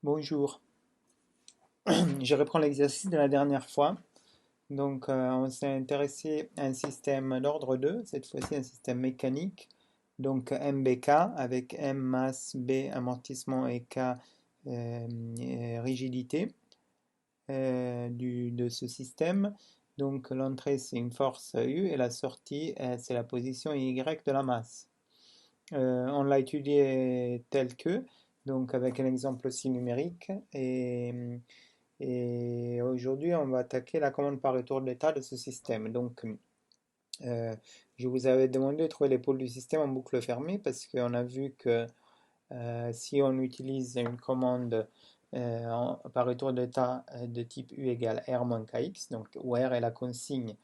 Bonjour, je reprends l'exercice de la dernière fois. Donc, on s'est intéressé à un système d'ordre 2, cette fois-ci un système mécanique. Donc, MBK avec M masse, B amortissement et K rigidité de ce système. Donc, l'entrée c'est une force U et la sortie c'est la position Y de la masse. On l'a étudié tel que, donc avec un exemple aussi numérique. Et aujourd'hui, on va attaquer la commande par retour d'état de ce système. Donc, euh, je vous avais demandé de trouver les pôles du système en boucle fermée parce qu'on a vu que si on utilise une commande par retour d'état de type U égale R moins KX, donc où R est la consigne,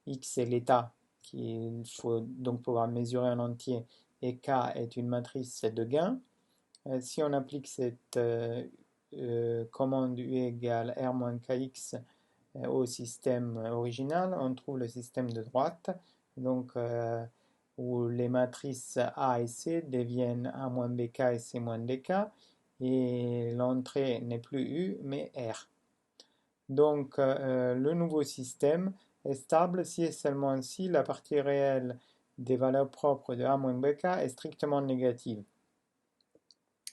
X est l'état qu'il faut donc pouvoir mesurer en entier et K est une matrice de gain. Si on applique cette commande U égale R moins KX au système original, on trouve le système de droite, donc où les matrices A et C deviennent A moins BK et C moins DK, et l'entrée n'est plus U mais R. Donc le nouveau système est stable si et seulement si la partie réelle des valeurs propres de A moins BK est strictement négative.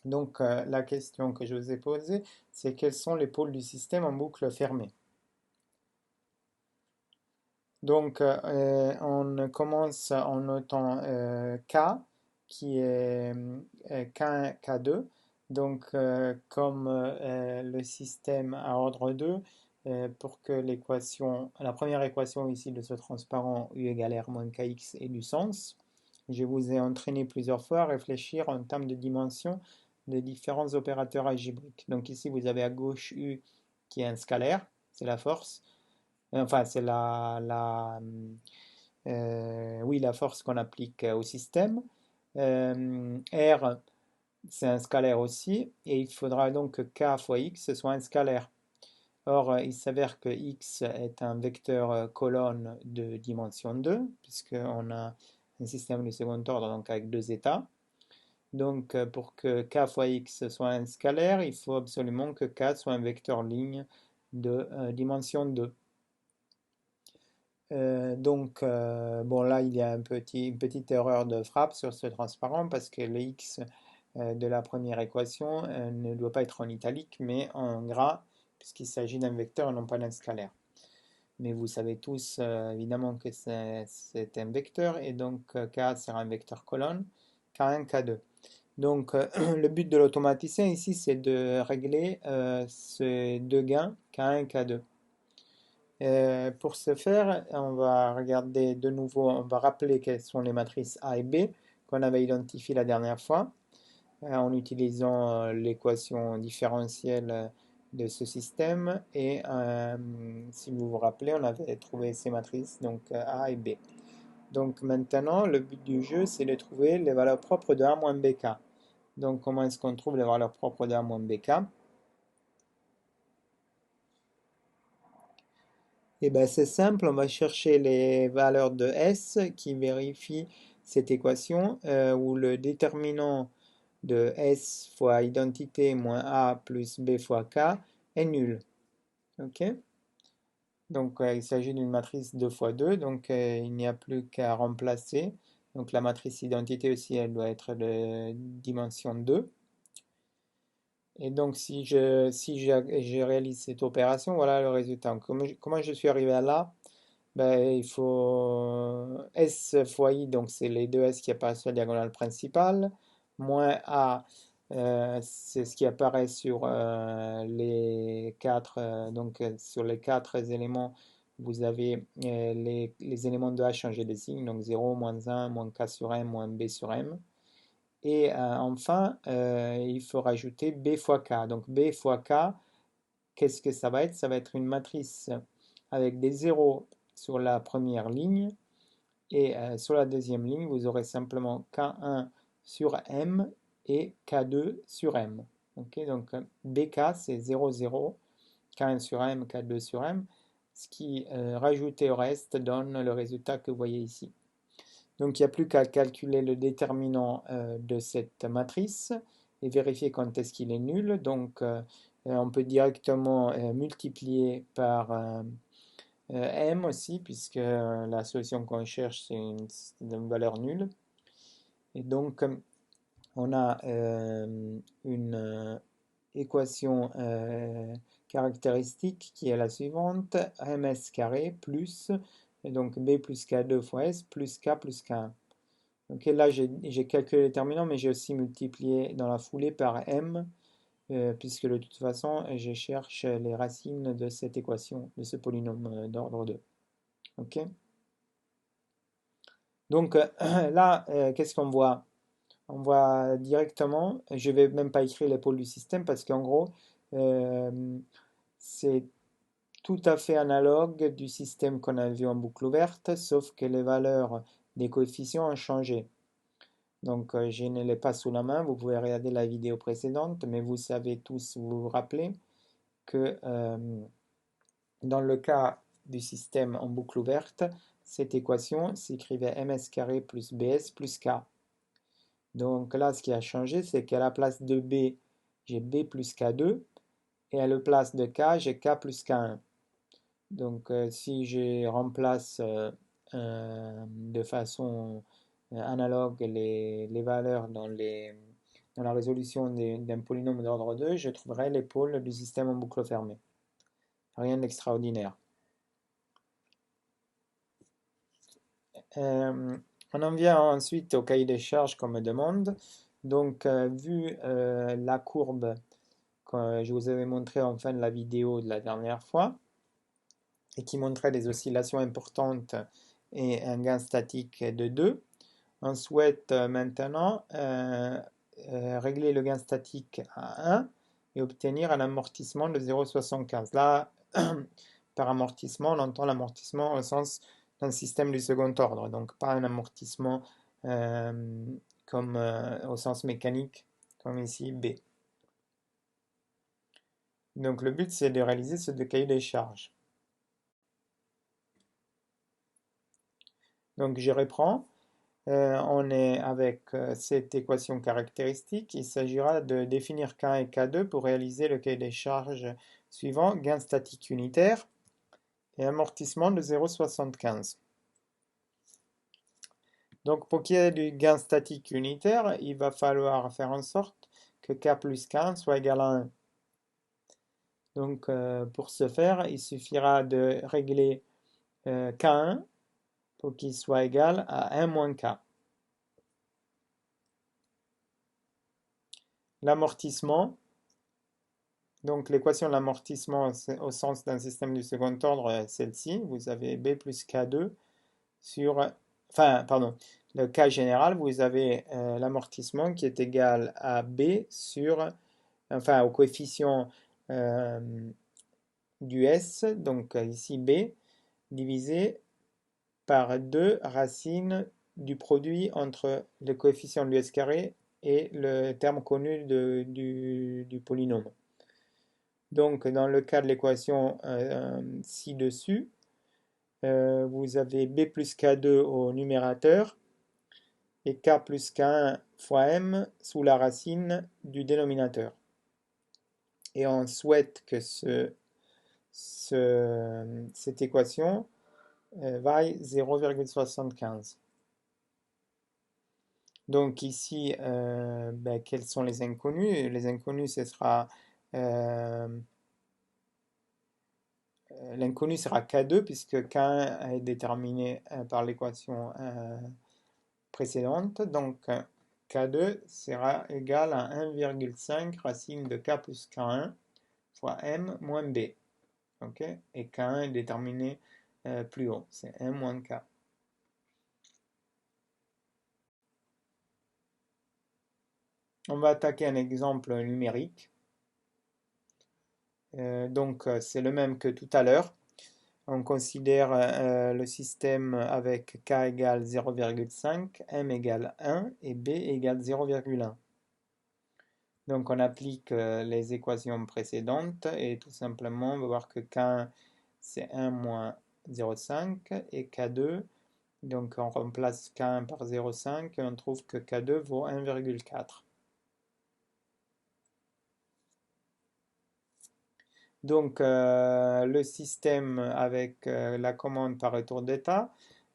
Donc la question que je vous ai posée, c'est quels sont les pôles du système en boucle fermée. Donc on commence en notant K qui est K1, K2. Donc comme le système à ordre 2, pour que la première équation ici de ce transparent U égale R moins KX ait du sens, je vous ai entraîné plusieurs fois à réfléchir en termes de dimension des différents opérateurs algébriques. Donc ici, vous avez à gauche U qui est un scalaire, c'est la force. Enfin, c'est oui, la force qu'on applique au système. R, c'est un scalaire aussi, et il faudra donc que K fois X soit un scalaire. Or, il s'avère que X est un vecteur colonne de dimension 2, puisqu'on a un système de second ordre donc avec deux états. Donc, pour que K fois X soit un scalaire, il faut absolument que K soit un vecteur ligne de dimension 2. Donc, bon, là, il y a une petite erreur de frappe sur ce transparent parce que le x de la première équation ne doit pas être en italique, mais en gras, puisqu'il s'agit d'un vecteur et non pas d'un scalaire. Mais vous savez tous, évidemment, que c'est un vecteur, et donc K sera un vecteur colonne, K1, K2. Donc, le but de l'automaticien ici, c'est de régler ces deux gains, K1 et K2. Pour ce faire, on va regarder de nouveau, on va rappeler quelles sont les matrices A et B qu'on avait identifiées la dernière fois en utilisant l'équation différentielle de ce système. Et si vous vous rappelez, on avait trouvé ces matrices, donc A et B. Donc maintenant, le but du jeu, c'est de trouver les valeurs propres de A moins BK. Donc comment est-ce qu'on trouve les valeurs propres de A moins BK? Eh ben, c'est simple, on va chercher les valeurs de S qui vérifient cette équation où le déterminant de S fois identité moins A plus B fois K est nul. Ok? Donc il s'agit d'une matrice 2 fois 2, donc il n'y a plus qu'à remplacer. Donc la matrice identité aussi, elle doit être de dimension 2. Et donc si je réalise cette opération, voilà le résultat. Comment je suis arrivé à là? Ben, il faut S fois I, donc c'est les deux S qui apparaissent sur la diagonale principale, moins A, c'est ce qui apparaît sur les quatre, sur les quatre éléments, vous avez les éléments de H changés de signe, donc 0, moins 1, moins K sur M, moins B sur M. Et enfin, il faut rajouter B fois K. Donc B fois K, qu'est-ce que ça va être? Ça va être une matrice avec des zéros sur la première ligne et sur la deuxième ligne, vous aurez simplement K1 sur M et K2 sur M. Ok, donc BK c'est 0, 0, K1 sur M, K2 sur M, ce qui rajouté au reste donne le résultat que vous voyez ici. Donc il n'y a plus qu'à calculer le déterminant de cette matrice et vérifier quand est-ce qu'il est nul. Donc, on peut directement multiplier par m aussi, puisque la solution qu'on cherche, c'est une valeur nulle. Et donc, on a une équation caractéristique qui est la suivante, ms carré plus, et donc b plus k2 fois s plus k plus k1. Donc là, j'ai calculé le déterminant, mais j'ai aussi multiplié dans la foulée par m, puisque de toute façon, je cherche les racines de cette équation, de ce polynôme d'ordre 2. Ok? Donc là, qu'est-ce qu'on voit? On voit directement, je ne vais même pas écrire les pôles du système, parce qu'en gros, c'est tout à fait analogue du système qu'on a vu en boucle ouverte, sauf que les valeurs des coefficients ont changé. Donc, je ne l'ai pas sous la main, vous pouvez regarder la vidéo précédente, mais vous savez tous, vous vous rappelez que dans le cas du système en boucle ouverte, cette équation s'écrivait ms carré plus bs plus k. Donc là, ce qui a changé, c'est qu'à la place de b, j'ai b plus k2, et à la place de k, j'ai k plus k1. Donc, si je remplace de façon analogue les valeurs dans la résolution d'un polynôme d'ordre 2, je trouverai les pôles du système en boucle fermée. Rien d'extraordinaire. On en vient ensuite au cahier des charges qu'on me demande. Donc, vu la courbe que je vous avais montrée en fin de la vidéo de la dernière fois, et qui montrait des oscillations importantes et un gain statique de 2. On souhaite maintenant régler le gain statique à 1 et obtenir un amortissement de 0,75. Là, par amortissement, on entend l'amortissement au sens d'un système du second ordre, donc pas un amortissement comme au sens mécanique, comme ici B. Donc le but, c'est de réaliser ce cahier des charges. Donc je reprends. On est avec cette équation caractéristique. Il s'agira de définir K1 et K2 pour réaliser le cahier des charges suivant, gain statique unitaire et amortissement de 0,75. Donc pour qu'il y ait du gain statique unitaire, il va falloir faire en sorte que K plus K1 soit égal à 1. Donc pour ce faire, il suffira de régler K1 pour qu'il soit égal à 1 moins K. L'amortissement, donc l'équation de l'amortissement au sens d'un système du second ordre, celle-ci, vous avez B plus K2 sur, enfin, pardon, le cas général, vous avez l'amortissement qui est égal à B sur, enfin, au coefficient du S, donc ici B, divisé par 2 racines du produit entre le coefficient de S carré et le terme connu du polynôme. Donc, dans le cas de l'équation ci-dessus, vous avez B plus K2 au numérateur et K plus K1 fois M sous la racine du dénominateur. Et on souhaite que cette équation vaille 0,75. Donc ici, quels sont les inconnus? Les inconnus, ce sera l'inconnu sera K2 puisque K1 est déterminé par l'équation précédente. Donc K2 sera égal à 1,5 racine de K plus K1 fois M moins B. Okay, et K1 est déterminé plus haut, c'est 1 moins K. On va attaquer un exemple numérique. Donc c'est le même que tout à l'heure. On considère le système avec K égale 0,5, M égale 1 et B égale 0,1. Donc on applique les équations précédentes et tout simplement on va voir que K1 c'est 1 moins 0,5 et K2, donc on remplace K1 par 0,5 et on trouve que K2 vaut 1,4. Donc, le système avec la commande par retour d'état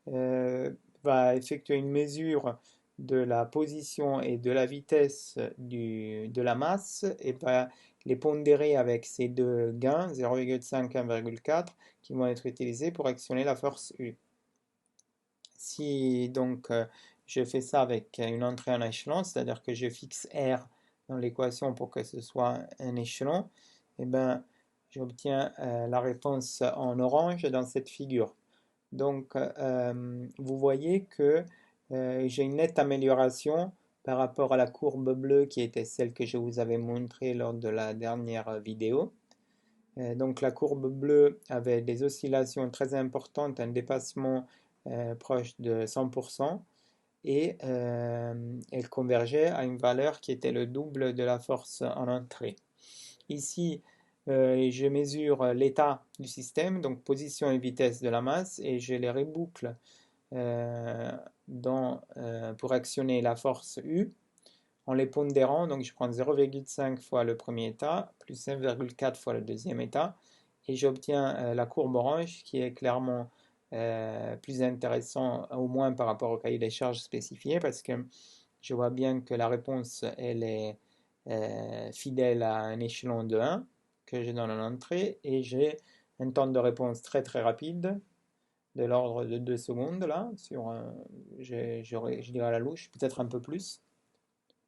euh, va effectuer une mesure de la position et de la vitesse de la masse et va les pondérer avec ces deux gains, 0,5 et 1,4, qui vont être utilisés pour actionner la force U. Si donc je fais ça avec une entrée en échelon, c'est-à-dire que je fixe R dans l'équation pour que ce soit un échelon, et ben, j'obtiens la réponse en orange dans cette figure. Donc, vous voyez que j'ai une nette amélioration par rapport à la courbe bleue qui était celle que je vous avais montrée lors de la dernière vidéo. Donc, la courbe bleue avait des oscillations très importantes, un dépassement proche de 100%, et elle convergeait à une valeur qui était le double de la force en entrée. Ici, je mesure l'état du système, donc position et vitesse de la masse, et je les reboucle euh, pour actionner la force U en les pondérant. Donc je prends 0,5 fois le premier état plus 1,4 fois le deuxième état et j'obtiens la courbe orange qui est clairement plus intéressant au moins par rapport au cahier des charges spécifié parce que je vois bien que la réponse elle est fidèle à un échelon de 1 que je donne en entrée et j'ai un temps de réponse très très rapide de l'ordre de 2 secondes là, je dirais à la louche, peut-être un peu plus,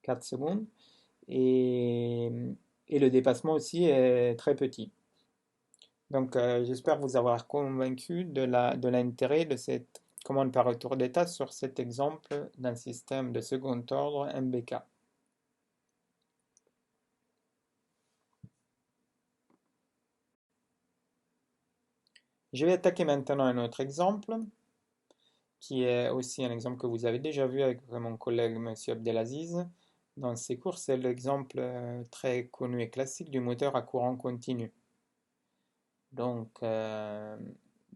4 secondes, et, et le dépassement aussi est très petit. Donc j'espère vous avoir convaincu de l'intérêt de cette commande par retour d'état sur cet exemple d'un système de second ordre MBK. Je vais attaquer maintenant un autre exemple, qui est aussi un exemple que vous avez déjà vu avec mon collègue Monsieur Abdelaziz dans ses cours. C'est l'exemple très connu et classique du moteur à courant continu. Donc,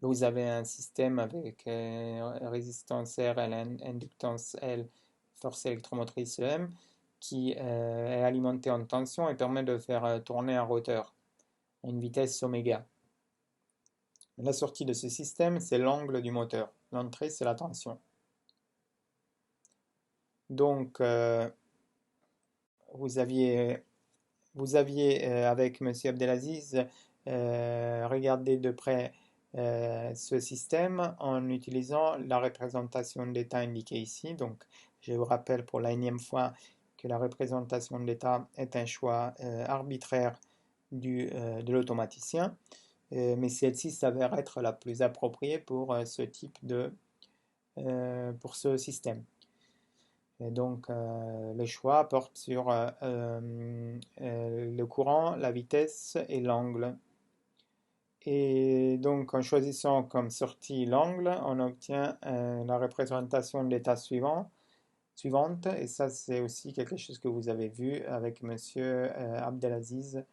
vous avez un système avec résistance R, inductance L, force électromotrice M, qui est alimenté en tension et permet de faire tourner un rotor à une vitesse oméga. La sortie de ce système, c'est l'angle du moteur. L'entrée, c'est la tension. Donc, vous aviez, avec Monsieur Abdelaziz regardé de près ce système en utilisant la représentation d'état indiquée ici. Donc, je vous rappelle pour la énième fois que la représentation d'état est un choix arbitraire de l'automaticien, mais celle-ci s'avère être la plus appropriée pour pour ce système. Et donc, le choix porte sur le courant, la vitesse et l'angle. Et donc, en choisissant comme sortie l'angle, on obtient la représentation de l'état suivante. Et ça, c'est aussi quelque chose que vous avez vu avec Monsieur Abdelaziz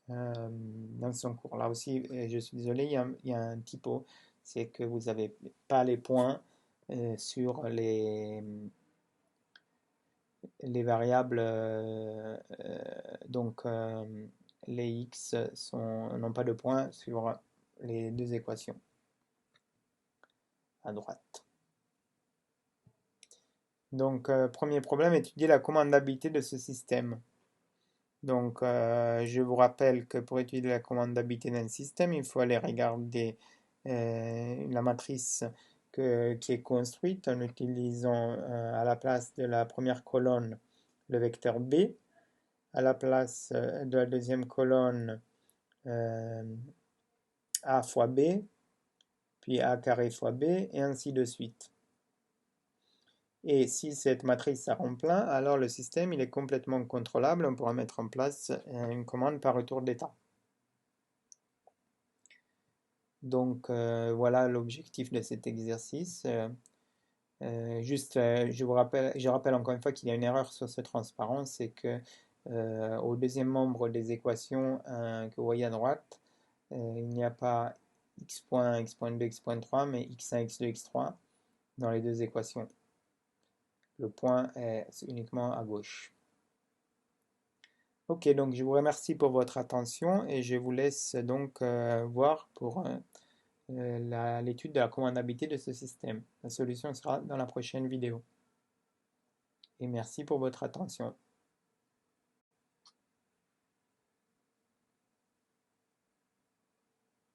dans son cours. Là aussi, je suis désolé, il y a un typo. C'est que vous n'avez pas les points sur les variables, donc les x n'ont pas de points sur les deux équations à droite. Donc, premier problème, étudier la commandabilité de ce système. Donc, je vous rappelle que pour étudier la commandabilité d'un système, il faut aller regarder la matrice qui est construite en utilisant à la place de la première colonne le vecteur B, à la place de la deuxième colonne euh, A fois B, puis A carré fois B, et ainsi de suite. Et si cette matrice ça rend plein, alors le système il est complètement contrôlable, on pourra mettre en place une commande par retour d'état. Donc voilà l'objectif de cet exercice. Je rappelle encore une fois qu'il y a une erreur sur ce transparent, c'est que au deuxième membre des équations que vous voyez à droite, il n'y a pas x point, x.2, x.3, mais x1, x2, x3 dans les deux équations. Le point est uniquement à gauche. Ok, donc je vous remercie pour votre attention et je vous laisse donc voir pour l'étude de la commandabilité de ce système. La solution sera dans la prochaine vidéo. Et merci pour votre attention.